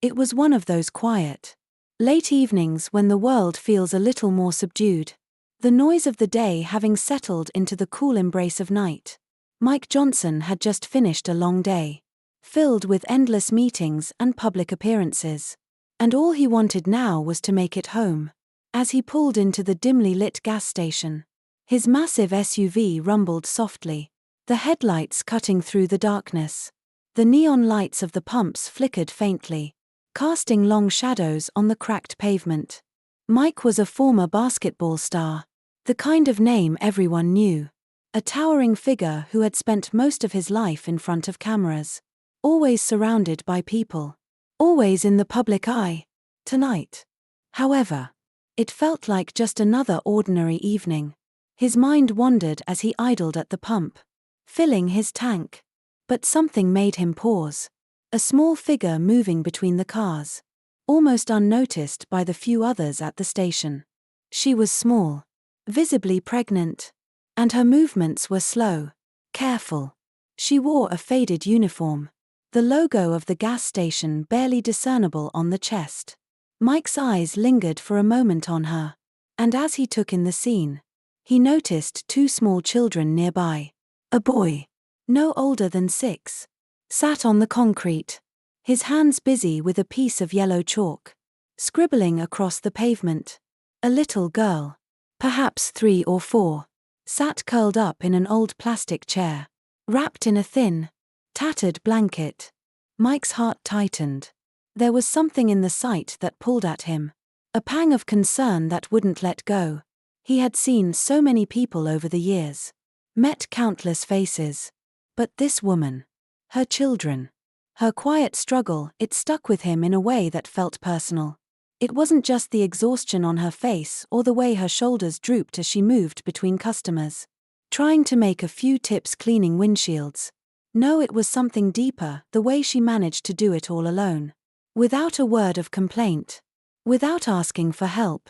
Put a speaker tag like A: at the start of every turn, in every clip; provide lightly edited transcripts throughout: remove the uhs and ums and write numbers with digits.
A: It was one of those quiet, late evenings when the world feels a little more subdued, the noise of the day having settled into the cool embrace of night. Mike Johnson had just finished a long day, filled with endless meetings and public appearances. And all he wanted now was to make it home. As he pulled into the dimly lit gas station, his massive SUV rumbled softly, the headlights cutting through the darkness. The neon lights of the pumps flickered faintly, casting long shadows on the cracked pavement. Mike was a former basketball star, the kind of name everyone knew. A towering figure who had spent most of his life in front of cameras, always surrounded by people, always in the public eye. Tonight, however, it felt like just another ordinary evening. His mind wandered as he idled at the pump, filling his tank. But something made him pause. A small figure moving between the cars, almost unnoticed by the few others at the station. She was small, visibly pregnant, and her movements were slow, careful. She wore a faded uniform, the logo of the gas station barely discernible on the chest. Mike's eyes lingered for a moment on her, and as he took in the scene, he noticed two small children nearby. A boy, no older than 6, sat on the concrete, his hands busy with a piece of yellow chalk, scribbling across the pavement. A little girl, perhaps 3 or 4, sat curled up in an old plastic chair, wrapped in a thin, tattered blanket. Mike's heart tightened. There was something in the sight that pulled at him, a pang of concern that wouldn't let go. He had seen so many people over the years, met countless faces. But this woman, her children, her quiet struggle, it stuck with him in a way that felt personal. It wasn't just the exhaustion on her face or the way her shoulders drooped as she moved between customers, trying to make a few tips cleaning windshields. No, it was something deeper, the way she managed to do it all alone, without a word of complaint, without asking for help.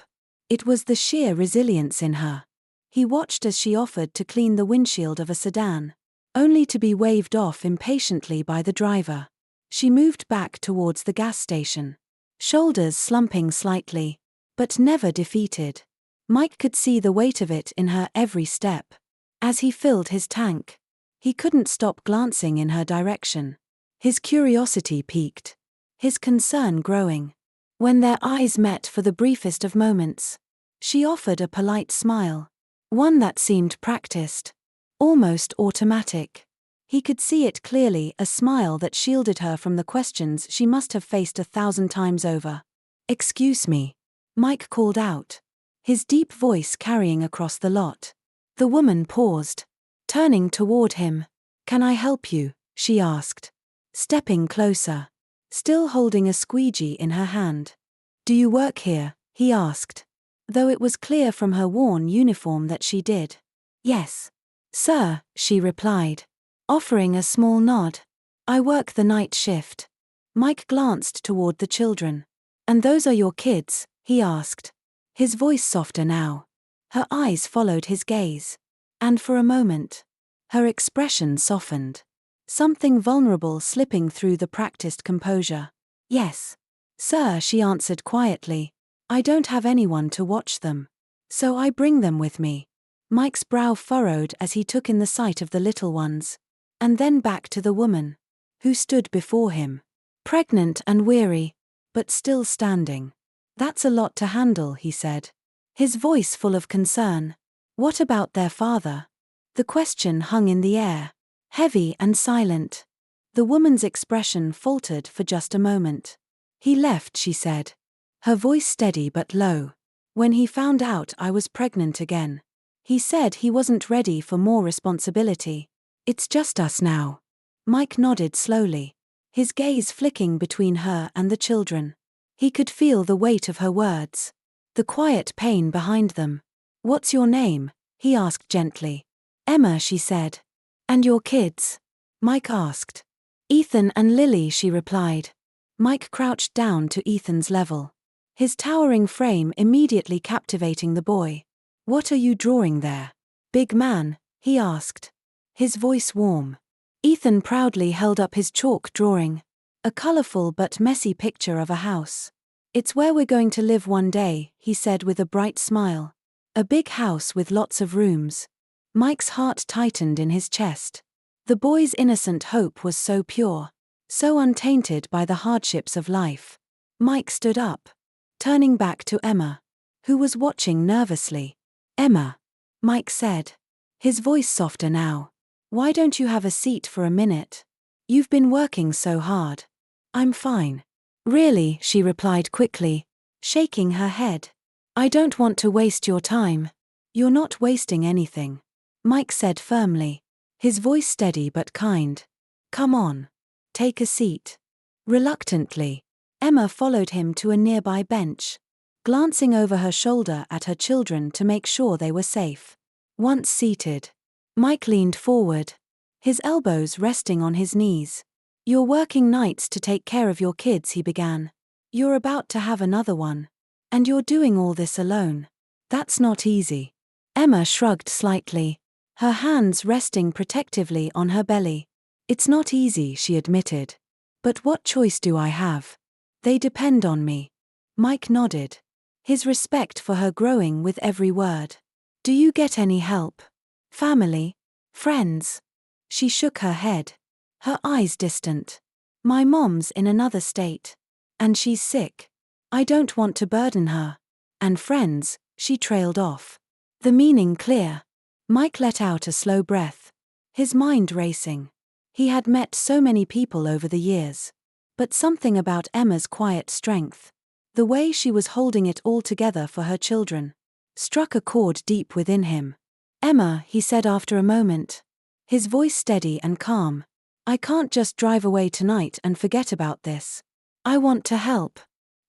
A: It was the sheer resilience in her. He watched as she offered to clean the windshield of a sedan, only to be waved off impatiently by the driver. She moved back towards the gas station, shoulders slumping slightly, but never defeated. Mike could see the weight of it in her every step. As he filled his tank, he couldn't stop glancing in her direction. His curiosity peaked, his concern growing. When their eyes met for the briefest of moments, she offered a polite smile, one that seemed practiced, almost automatic. He could see it clearly, a smile that shielded her from the questions she must have faced 1,000 times over. "Excuse me," Mike called out, his deep voice carrying across the lot. The woman paused, turning toward him. "Can I help you?" she asked, stepping closer, still holding a squeegee in her hand. "Do you work here?" he asked, though it was clear from her worn uniform that she did. "Yes, sir," she replied, offering a small nod. "I work the night shift." Mike glanced toward the children. "And those are your kids?" he asked, his voice softer now. Her eyes followed his gaze, and for a moment, her expression softened, something vulnerable slipping through the practiced composure. "Yes, sir," she answered quietly. "I don't have anyone to watch them, so I bring them with me." Mike's brow furrowed as he took in the sight of the little ones, and then back to the woman, who stood before him, pregnant and weary, but still standing. "That's a lot to handle," he said, his voice full of concern. "What about their father?" The question hung in the air, heavy and silent. The woman's expression faltered for just a moment. "He left," she said, her voice steady but low, "when he found out I was pregnant again. He said he wasn't ready for more responsibility. It's just us now." Mike nodded slowly, his gaze flicking between her and the children. He could feel the weight of her words, the quiet pain behind them. "What's your name?" he asked gently. "Emma," she said. "And your kids?" Mike asked. "Ethan and Lily," she replied. Mike crouched down to Ethan's level, his towering frame immediately captivating the boy. "What are you drawing there, big man?" he asked, his voice warm. Ethan proudly held up his chalk drawing, A colorful but messy picture of a house. It's where we're going to live one day, he said with a bright smile. A big house with lots of rooms. Mike's heart tightened in his chest. The boy's innocent hope was so pure, so untainted by the hardships of life. Mike stood up, turning back to Emma, who was watching nervously. Emma, Mike said, his voice softer now. Why don't you have a seat for a minute? You've been working so hard. I'm fine. Really, she replied quickly, shaking her head. I don't want to waste your time. You're not wasting anything, Mike said firmly, his voice steady but kind. Come on. Take a seat. Reluctantly, Emma followed him to a nearby bench, glancing over her shoulder at her children to make sure they were safe. Once seated, Mike leaned forward, his elbows resting on his knees. You're working nights to take care of your kids, he began. You're about to have another one. And you're doing all this alone. That's not easy. Emma shrugged slightly, her hands resting protectively on her belly. It's not easy, she admitted. But what choice do I have? They depend on me. Mike nodded, his respect for her growing with every word. Do you get any help? Family? Friends? She shook her head, her eyes distant. My mom's in another state. And she's sick. I don't want to burden her. And friends, she trailed off. The meaning clear. Mike let out a slow breath, his mind racing. He had met so many people over the years. But something about Emma's quiet strength, the way she was holding it all together for her children, struck a chord deep within him. Emma, he said after a moment, his voice steady and calm. I can't just drive away tonight and forget about this. I want to help.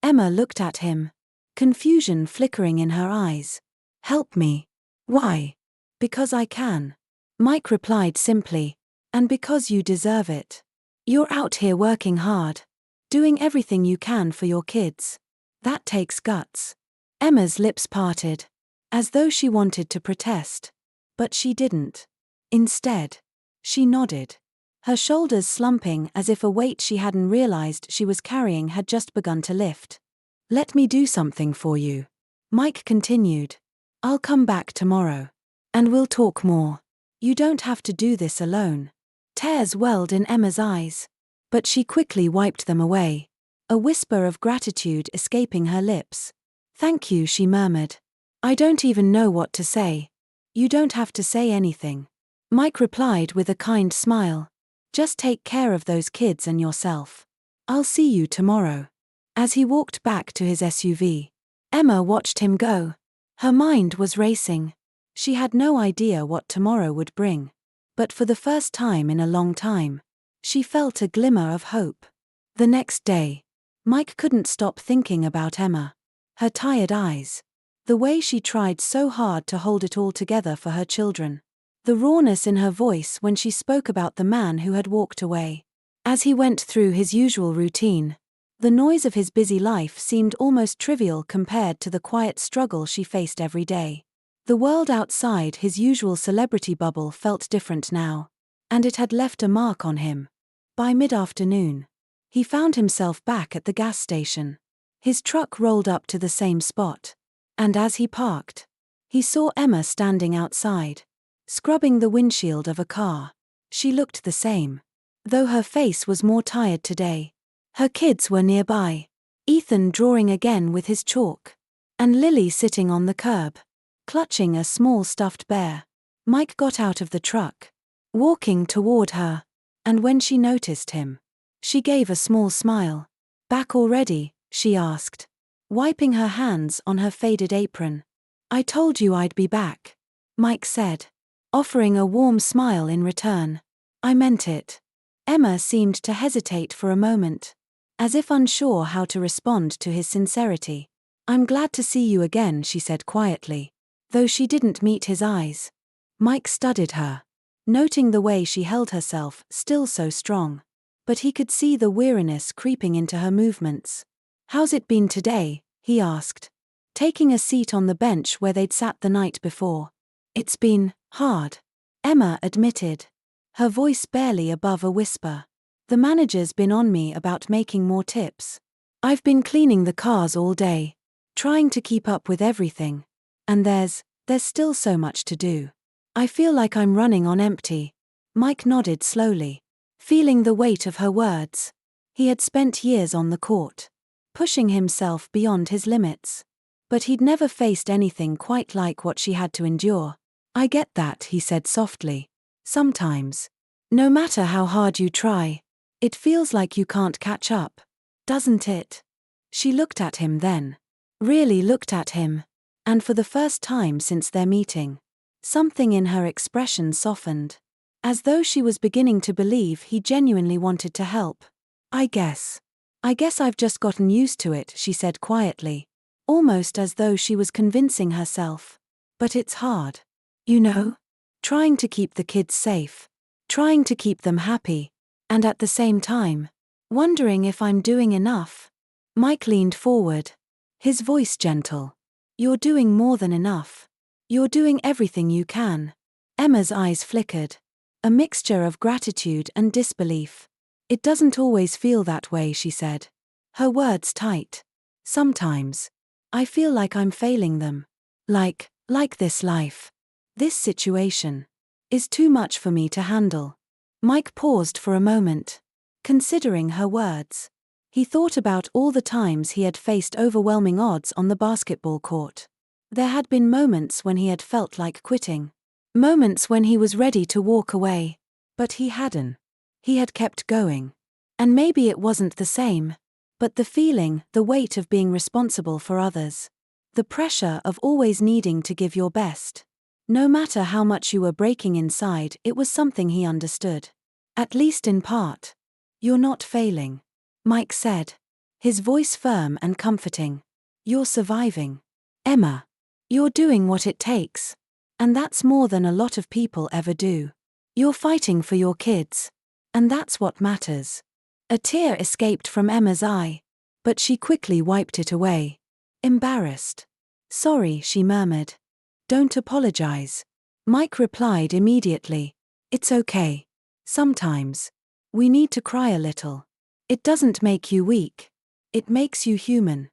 A: Emma looked at him, confusion flickering in her eyes. Help me. Why? Because I can. Mike replied simply. And because you deserve it. You're out here working hard, doing everything you can for your kids. That takes guts. Emma's lips parted, as though she wanted to protest. But she didn't. Instead, she nodded, her shoulders slumping as if a weight she hadn't realized she was carrying had just begun to lift. Let me do something for you. Mike continued. I'll come back tomorrow. And we'll talk more. You don't have to do this alone. Tears welled in Emma's eyes. But she quickly wiped them away, a whisper of gratitude escaping her lips. Thank you, she murmured. I don't even know what to say. You don't have to say anything. Mike replied with a kind smile. Just take care of those kids and yourself. I'll see you tomorrow. As he walked back to his SUV, Emma watched him go. Her mind was racing. She had no idea what tomorrow would bring. But for the first time in a long time, she felt a glimmer of hope. The next day, Mike couldn't stop thinking about Emma. Her tired eyes. The way she tried so hard to hold it all together for her children. The rawness in her voice when she spoke about the man who had walked away. As he went through his usual routine, the noise of his busy life seemed almost trivial compared to the quiet struggle she faced every day. The world outside his usual celebrity bubble felt different now, and it had left a mark on him. By mid-afternoon, he found himself back at the gas station. His truck rolled up to the same spot, and as he parked, he saw Emma standing outside, scrubbing the windshield of a car. She looked the same, though her face was more tired today. Her kids were nearby, Ethan drawing again with his chalk, and Lily sitting on the curb, clutching a small stuffed bear. Mike got out of the truck, walking toward her, and when she noticed him, she gave a small smile. Back already? She asked, wiping her hands on her faded apron. I told you I'd be back, Mike said, offering a warm smile in return. I meant it. Emma seemed to hesitate for a moment, as if unsure how to respond to his sincerity. I'm glad to see you again, she said quietly, though she didn't meet his eyes. Mike studied her, noting the way she held herself, still so strong. But he could see the weariness creeping into her movements. How's it been today? He asked, taking a seat on the bench where they'd sat the night before. It's been hard, Emma admitted, her voice barely above a whisper. The manager's been on me about making more tips. I've been cleaning the cars all day, trying to keep up with everything. And there's still so much to do. I feel like I'm running on empty. Mike nodded slowly, feeling the weight of her words. He had spent years on the court, pushing himself beyond his limits. But he'd never faced anything quite like what she had to endure. I get that, he said softly. Sometimes, no matter how hard you try, it feels like you can't catch up, doesn't it? She looked at him then. Really looked at him. And for the first time since their meeting, something in her expression softened, as though she was beginning to believe he genuinely wanted to help. I guess I've just gotten used to it, she said quietly, almost as though she was convincing herself. But it's hard. You know? Trying to keep the kids safe, trying to keep them happy, and at the same time, wondering if I'm doing enough. Mike leaned forward, his voice gentle. You're doing more than enough. You're doing everything you can. Emma's eyes flickered, a mixture of gratitude and disbelief. It doesn't always feel that way, she said, her words tight. Sometimes, I feel like I'm failing them. Like this life, this situation, is too much for me to handle. Mike paused for a moment, considering her words. He thought about all the times he had faced overwhelming odds on the basketball court. There had been moments when he had felt like quitting. Moments when he was ready to walk away. But he hadn't. He had kept going. And maybe it wasn't the same. But the feeling, the weight of being responsible for others. The pressure of always needing to give your best. No matter how much you were breaking inside, it was something he understood. At least in part. You're not failing, Mike said, his voice firm and comforting. You're surviving. Emma. You're doing what it takes. And that's more than a lot of people ever do. You're fighting for your kids. And that's what matters. A tear escaped from Emma's eye, but she quickly wiped it away. Embarrassed. Sorry, she murmured. Don't apologize. Mike replied immediately. It's okay. Sometimes, we need to cry a little. It doesn't make you weak. It makes you human.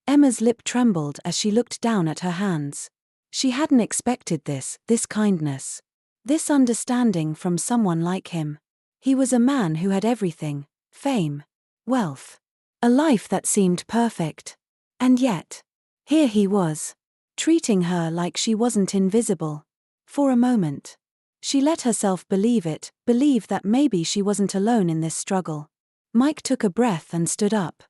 A: Emma's lip trembled as she looked down at her hands. She hadn't expected this kindness. This understanding from someone like him. He was a man who had everything, fame, wealth, a life that seemed perfect. And yet, here he was, treating her like she wasn't invisible. For a moment, she let herself believe that maybe she wasn't alone in this struggle. Mike took a breath and stood up,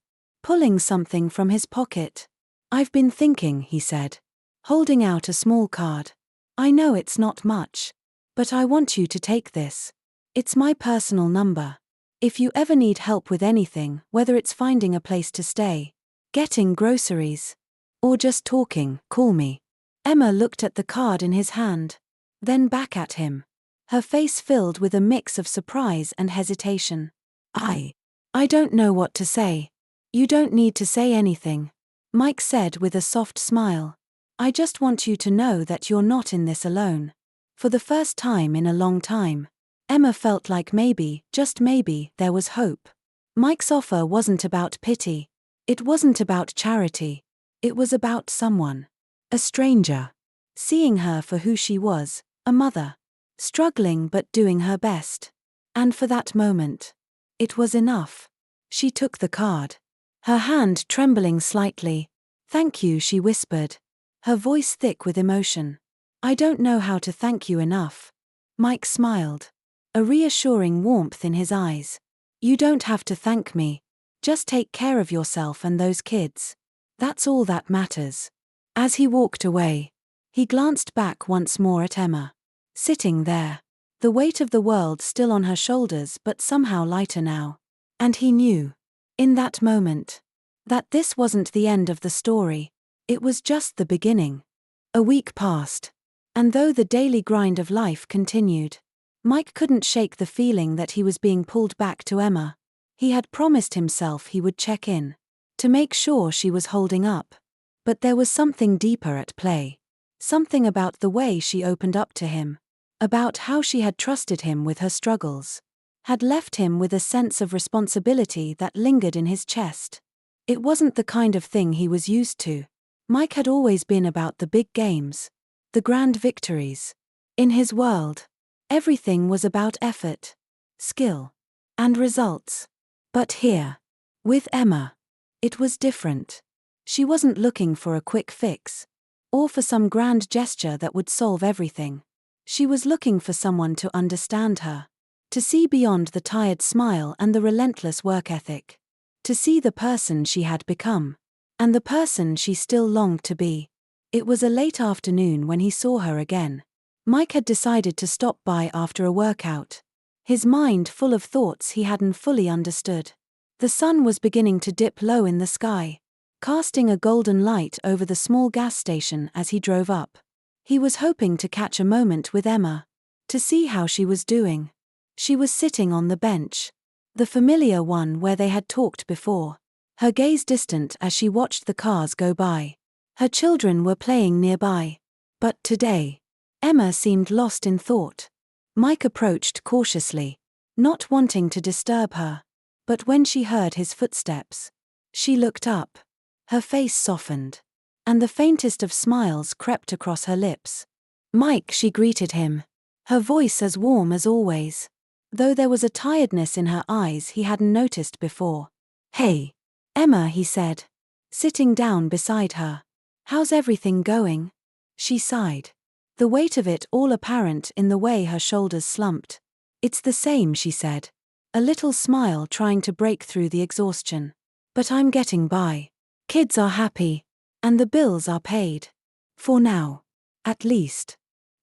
A: pulling something from his pocket. I've been thinking, he said, holding out a small card. I know it's not much, but I want you to take this. It's my personal number. If you ever need help with anything, whether it's finding a place to stay, getting groceries, or just talking, call me. Emma looked at the card in his hand, then back at him, her face filled with a mix of surprise and hesitation. I don't know what to say. You don't need to say anything, Mike said with a soft smile. I just want you to know that you're not in this alone. For the first time in a long time, Emma felt like maybe, just maybe, there was hope. Mike's offer wasn't about pity. It wasn't about charity. It was about someone. A stranger. Seeing her for who she was, a mother. Struggling but doing her best. And for that moment, it was enough. She took the card, her hand trembling slightly. Thank you, she whispered, her voice thick with emotion. I don't know how to thank you enough. Mike smiled, a reassuring warmth in his eyes. You don't have to thank me. Just take care of yourself and those kids. That's all that matters. As he walked away, he glanced back once more at Emma, sitting there, the weight of the world still on her shoulders but somehow lighter now. And he knew, in that moment, that this wasn't the end of the story. It was just the beginning. A week passed, and though the daily grind of life continued, Mike couldn't shake the feeling that he was being pulled back to Emma. He had promised himself he would check in, to make sure she was holding up. But there was something deeper at play. Something about the way she opened up to him. About how she had trusted him with her struggles. had left him with a sense of responsibility that lingered in his chest. It wasn't the kind of thing he was used to. Mike had always been about the big games, the grand victories. In his world, everything was about effort, skill, and results. But here, with Emma, it was different. She wasn't looking for a quick fix, or for some grand gesture that would solve everything. She was looking for someone to understand her, to see beyond the tired smile and the relentless work ethic, to see the person she had become, and the person she still longed to be. It was a late afternoon when he saw her again. Mike had decided to stop by after a workout, his mind full of thoughts he hadn't fully understood. The sun was beginning to dip low in the sky, casting a golden light over the small gas station as he drove up. He was hoping to catch a moment with Emma, to see how she was doing. She was sitting on the bench, the familiar one where they had talked before, her gaze distant as she watched the cars go by. Her children were playing nearby. But today, Emma seemed lost in thought. Mike approached cautiously, not wanting to disturb her. But when she heard his footsteps, she looked up. Her face softened, and the faintest of smiles crept across her lips. "Mike," she greeted him, her voice as warm as always, though there was a tiredness in her eyes he hadn't noticed before. "Hey, Emma," he said, sitting down beside her. "How's everything going?" She sighed, the weight of it all apparent in the way her shoulders slumped. "It's the same," she said, a little smile trying to break through the exhaustion. "But I'm getting by. Kids are happy, and the bills are paid. For now, at least."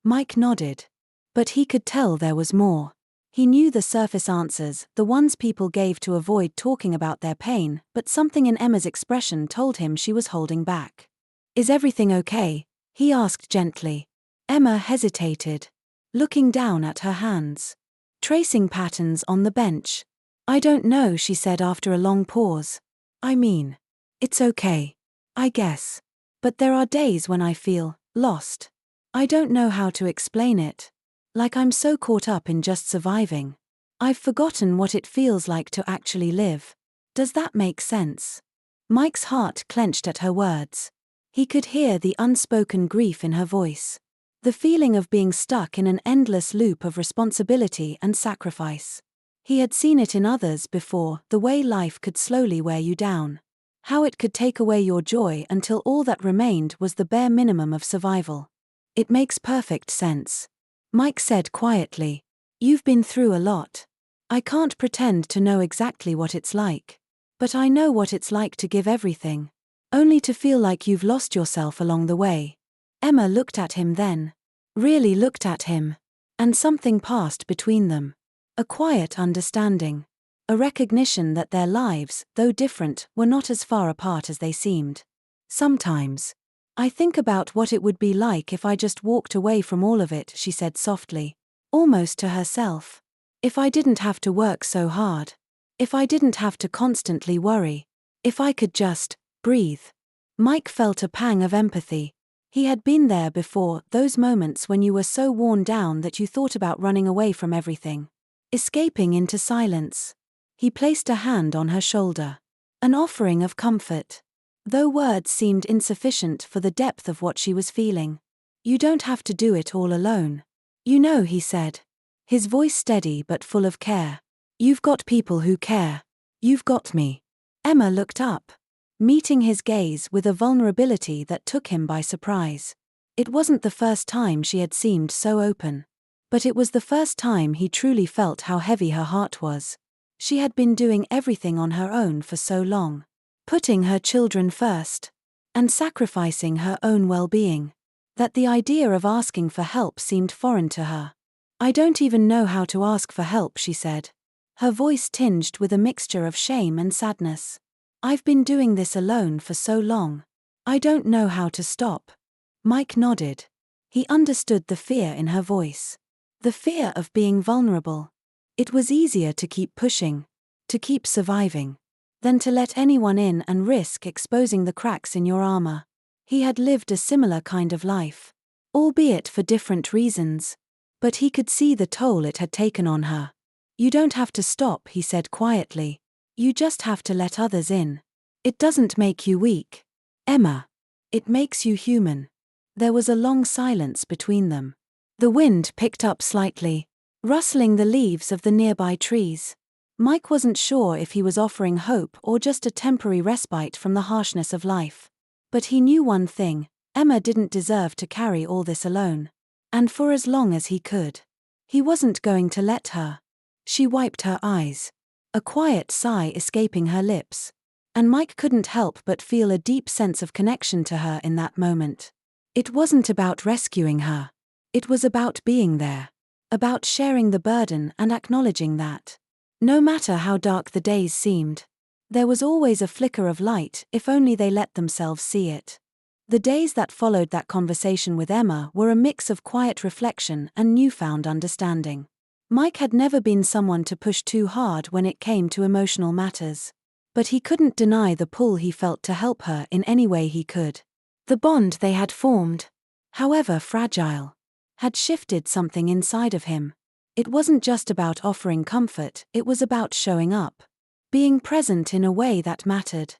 A: Mike nodded. But he could tell there was more. He knew the surface answers, the ones people gave to avoid talking about their pain, but something in Emma's expression told him she was holding back. "Is everything okay?" he asked gently. Emma hesitated, looking down at her hands, tracing patterns on the bench. "I don't know," she said after a long pause. "I mean, it's okay, I guess. But there are days when I feel lost. I don't know how to explain it. Like I'm so caught up in just surviving. I've forgotten what it feels like to actually live. Does that make sense?" Mike's heart clenched at her words. He could hear the unspoken grief in her voice, the feeling of being stuck in an endless loop of responsibility and sacrifice. He had seen it in others before, the way life could slowly wear you down, how it could take away your joy until all that remained was the bare minimum of survival. "It makes perfect sense," Mike said quietly. "You've been through a lot. I can't pretend to know exactly what it's like. But I know what it's like to give everything, only to feel like you've lost yourself along the way." Emma looked at him then, really looked at him, and something passed between them. A quiet understanding, a recognition that their lives, though different, were not as far apart as they seemed. "Sometimes I think about what it would be like if I just walked away from all of it," she said softly, almost to herself. "If I didn't have to work so hard. If I didn't have to constantly worry. If I could just breathe." Mike felt a pang of empathy. He had been there before, those moments when you were so worn down that you thought about running away from everything, escaping into silence. He placed a hand on her shoulder, an offering of comfort, though words seemed insufficient for the depth of what she was feeling. "You don't have to do it all alone. You know," he said, his voice steady but full of care. "You've got people who care. You've got me." Emma looked up, meeting his gaze with a vulnerability that took him by surprise. It wasn't the first time she had seemed so open, but it was the first time he truly felt how heavy her heart was. She had been doing everything on her own for so long, putting her children first, and sacrificing her own well-being, that the idea of asking for help seemed foreign to her. "I don't even know how to ask for help," she said, her voice tinged with a mixture of shame and sadness. "I've been doing this alone for so long. I don't know how to stop." Mike nodded. He understood the fear in her voice, the fear of being vulnerable. It was easier to keep pushing, to keep surviving, than to let anyone in and risk exposing the cracks in your armor. He had lived a similar kind of life, albeit for different reasons, but he could see the toll it had taken on her. You don't have to stop, he said quietly. You just have to let others in. It doesn't make you weak, Emma. It makes you human. There was a long silence between them. The wind picked up slightly, rustling the leaves of the nearby trees. Mike wasn't sure if he was offering hope or just a temporary respite from the harshness of life. But he knew one thing: Emma didn't deserve to carry all this alone. And for as long as he could, he wasn't going to let her. She wiped her eyes, a quiet sigh escaping her lips. And Mike couldn't help but feel a deep sense of connection to her in that moment. It wasn't about rescuing her. It was about being there. About sharing the burden and acknowledging that, no matter how dark the days seemed, there was always a flicker of light if only they let themselves see it. The days that followed that conversation with Emma were a mix of quiet reflection and newfound understanding. Mike had never been someone to push too hard when it came to emotional matters. But he couldn't deny the pull he felt to help her in any way he could. The bond they had formed, however fragile, had shifted something inside of him. It wasn't just about offering comfort, it was about showing up. Being present in a way that mattered.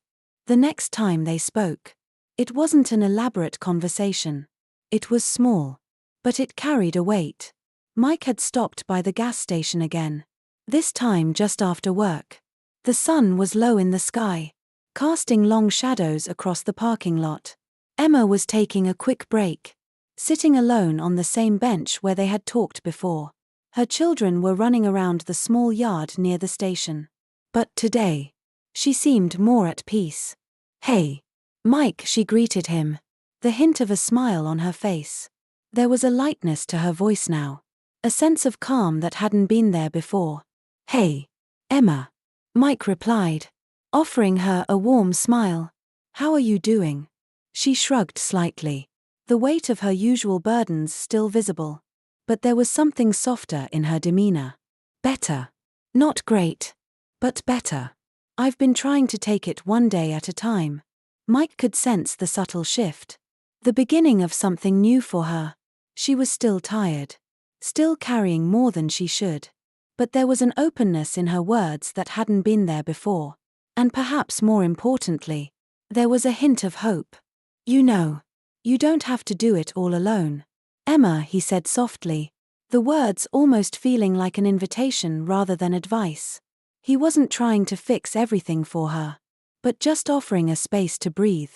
A: The next time they spoke, it wasn't an elaborate conversation. It was small. But it carried a weight. Mike had stopped by the gas station again. This time just after work. The sun was low in the sky, casting long shadows across the parking lot. Emma was taking a quick break, sitting alone on the same bench where they had talked before. Her children were running around the small yard near the station. But today, she seemed more at peace. "Hey, Mike," she greeted him, the hint of a smile on her face. There was a lightness to her voice now, a sense of calm that hadn't been there before. "Hey, Emma," Mike replied, offering her a warm smile. "How are you doing?" She shrugged slightly, the weight of her usual burdens still visible. But there was something softer in her demeanor. "Better. Not great, but better. I've been trying to take it one day at a time." Mike could sense the subtle shift. The beginning of something new for her. She was still tired. Still carrying more than she should. But there was an openness in her words that hadn't been there before. And perhaps more importantly, there was a hint of hope. "You know, you don't have to do it all alone, Emma," he said softly, the words almost feeling like an invitation rather than advice. He wasn't trying to fix everything for her, but just offering a space to breathe,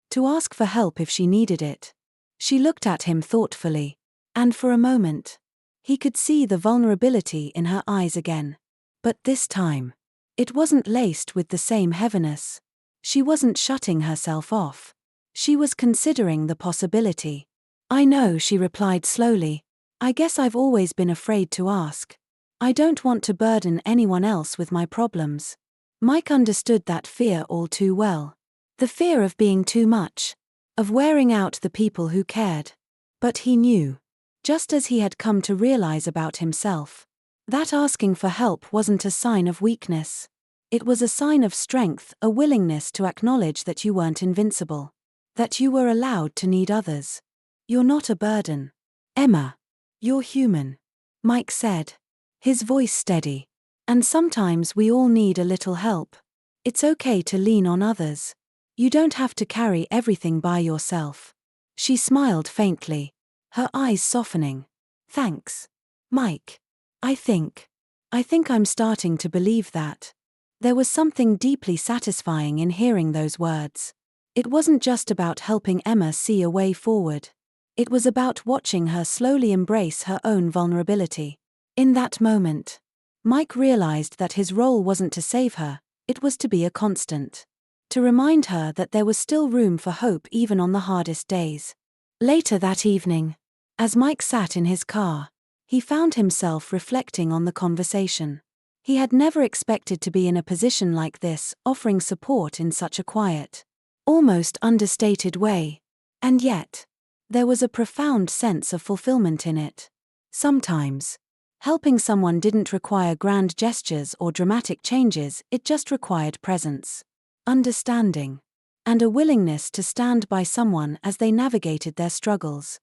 A: to ask for help if she needed it. She looked at him thoughtfully, and for a moment, he could see the vulnerability in her eyes again. But this time, it wasn't laced with the same heaviness. She wasn't shutting herself off. She was considering the possibility. "I know," she replied slowly. "I guess I've always been afraid to ask. I don't want to burden anyone else with my problems." Mike understood that fear all too well. The fear of being too much, of wearing out the people who cared. But he knew, just as he had come to realize about himself, that asking for help wasn't a sign of weakness. It was a sign of strength, a willingness to acknowledge that you weren't invincible. That you were allowed to need others. "You're not a burden, Emma. You're human," Mike said, his voice steady. "And sometimes we all need a little help. It's okay to lean on others. You don't have to carry everything by yourself." She smiled faintly, her eyes softening. "Thanks, Mike. I think I'm starting to believe that." There was something deeply satisfying in hearing those words. It wasn't just about helping Emma see a way forward. It was about watching her slowly embrace her own vulnerability. In that moment, Mike realized that his role wasn't to save her, it was to be a constant. To remind her that there was still room for hope even on the hardest days. Later that evening, as Mike sat in his car, he found himself reflecting on the conversation. He had never expected to be in a position like this, offering support in such a quiet, almost understated way. And yet, there was a profound sense of fulfillment in it. Sometimes, helping someone didn't require grand gestures or dramatic changes, it just required presence, understanding, and a willingness to stand by someone as they navigated their struggles.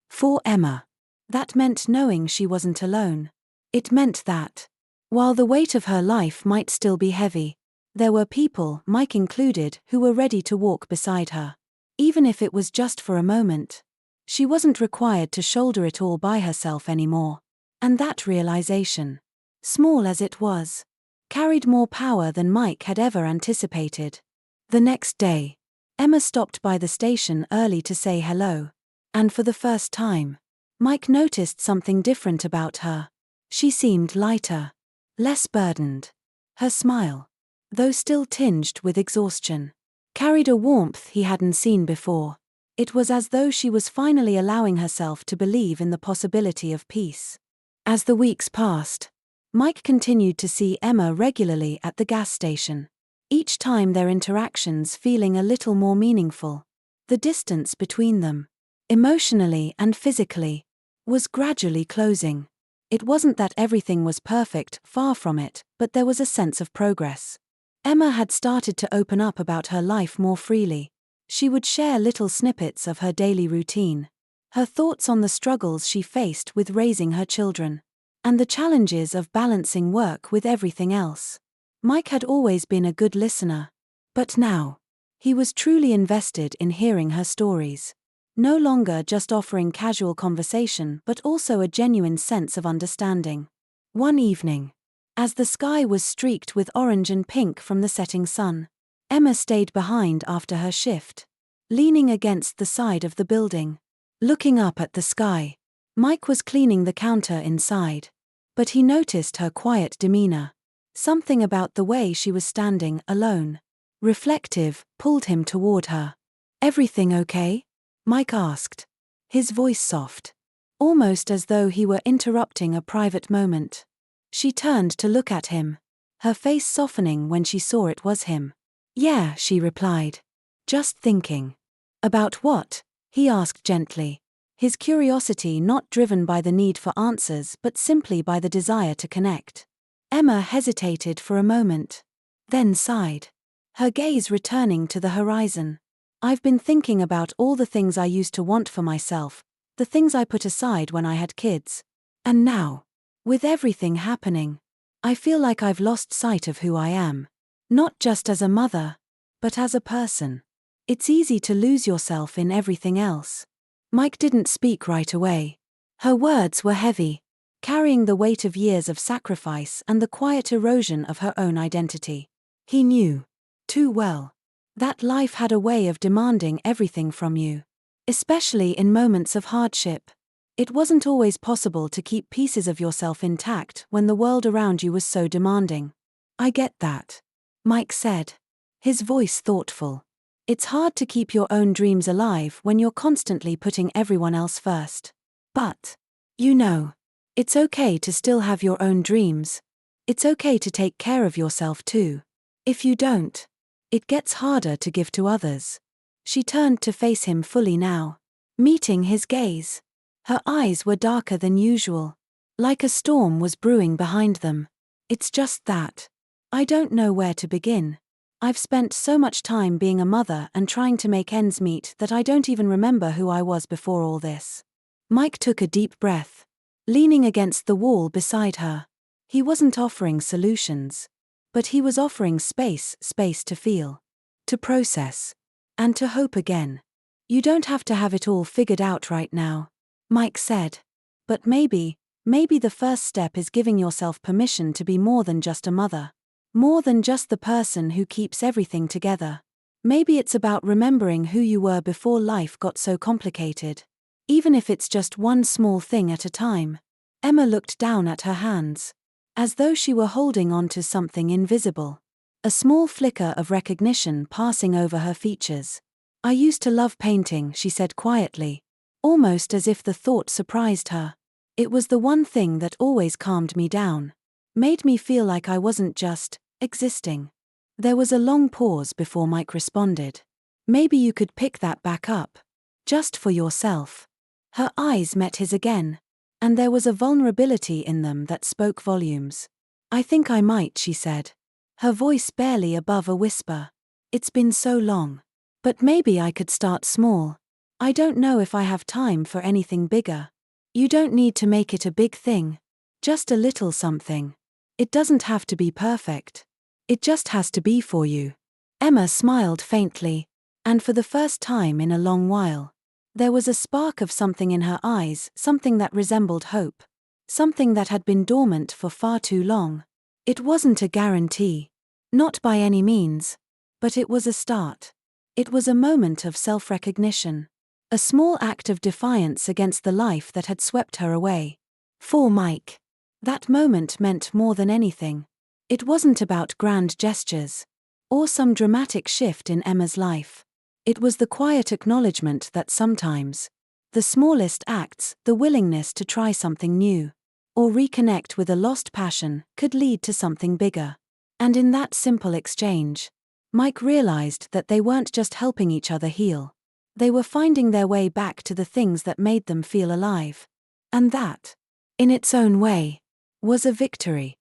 A: For Emma, that meant knowing she wasn't alone. It meant that, While the weight of her life might still be heavy, there were people, Mike included, who were ready to walk beside her. Even if it was just for a moment. She wasn't required to shoulder it all by herself anymore. And that realization, small as it was, carried more power than Mike had ever anticipated. The next day, Emma stopped by the station early to say hello. And for the first time, Mike noticed something different about her. She seemed lighter, less burdened. Her smile, though still tinged with exhaustion, carried a warmth he hadn't seen before. It was as though she was finally allowing herself to believe in the possibility of peace. As the weeks passed, Mike continued to see Emma regularly at the gas station, each time their interactions feeling a little more meaningful. The distance between them, emotionally and physically, was gradually closing. It wasn't that everything was perfect, far from it, but there was a sense of progress. Emma had started to open up about her life more freely. She would share little snippets of her daily routine, her thoughts on the struggles she faced with raising her children, and the challenges of balancing work with everything else. Mike had always been a good listener, but now, he was truly invested in hearing her stories. No longer just offering casual conversation but also a genuine sense of understanding. One evening, as the sky was streaked with orange and pink from the setting sun, Emma stayed behind after her shift, leaning against the side of the building. Looking up at the sky, Mike was cleaning the counter inside, but he noticed her quiet demeanor. Something about the way she was standing, alone, reflective, pulled him toward her. "Everything okay?" Mike asked, his voice soft, almost as though he were interrupting a private moment. She turned to look at him, her face softening when she saw it was him. "Yeah," she replied. "Just thinking." "About what?" he asked gently, his curiosity not driven by the need for answers but simply by the desire to connect. Emma hesitated for a moment, then sighed, her gaze returning to the horizon. "I've been thinking about all the things I used to want for myself, the things I put aside when I had kids. And now, with everything happening, I feel like I've lost sight of who I am. Not just as a mother, but as a person. It's easy to lose yourself in everything else." Mike didn't speak right away. Her words were heavy, carrying the weight of years of sacrifice and the quiet erosion of her own identity. He knew, too well, that life had a way of demanding everything from you. Especially in moments of hardship. It wasn't always possible to keep pieces of yourself intact when the world around you was so demanding. "I get that," Mike said, his voice thoughtful. "It's hard to keep your own dreams alive when you're constantly putting everyone else first. But, you know, it's okay to still have your own dreams. It's okay to take care of yourself too. If you don't, it gets harder to give to others." She turned to face him fully now, meeting his gaze. Her eyes were darker than usual, like a storm was brewing behind them. "It's just that. I don't know where to begin. I've spent so much time being a mother and trying to make ends meet that I don't even remember who I was before all this." Mike took a deep breath, leaning against the wall beside her. He wasn't offering solutions, but he was offering space to feel, to process, and to hope again. "You don't have to have it all figured out right now," Mike said. "But maybe the first step is giving yourself permission to be more than just a mother. More than just the person who keeps everything together. Maybe it's about remembering who you were before life got so complicated. Even if it's just one small thing at a time." Emma looked down at her hands, as though she were holding on to something invisible. A small flicker of recognition passing over her features. "I used to love painting," she said quietly, almost as if the thought surprised her. "It was the one thing that always calmed me down. Made me feel like I wasn't just existing." There was a long pause before Mike responded. "Maybe you could pick that back up. Just for yourself." Her eyes met his again, and there was a vulnerability in them that spoke volumes. "I think I might," she said, her voice barely above a whisper. "It's been so long. But maybe I could start small. I don't know if I have time for anything bigger." "You don't need to make it a big thing. Just a little something." It doesn't have to be perfect. It just has to be for you. Emma smiled faintly, and for the first time in a long while, there was a spark of something in her eyes, something that resembled hope. Something that had been dormant for far too long. It wasn't a guarantee. Not by any means. But it was a start. It was a moment of self-recognition. A small act of defiance against the life that had swept her away. For Mike, that moment meant more than anything. It wasn't about grand gestures, or some dramatic shift in Emma's life. It was the quiet acknowledgement that sometimes, the smallest acts, the willingness to try something new, or reconnect with a lost passion, could lead to something bigger. And in that simple exchange, Mike realized that they weren't just helping each other heal. They were finding their way back to the things that made them feel alive. And that, in its own way, was a victory.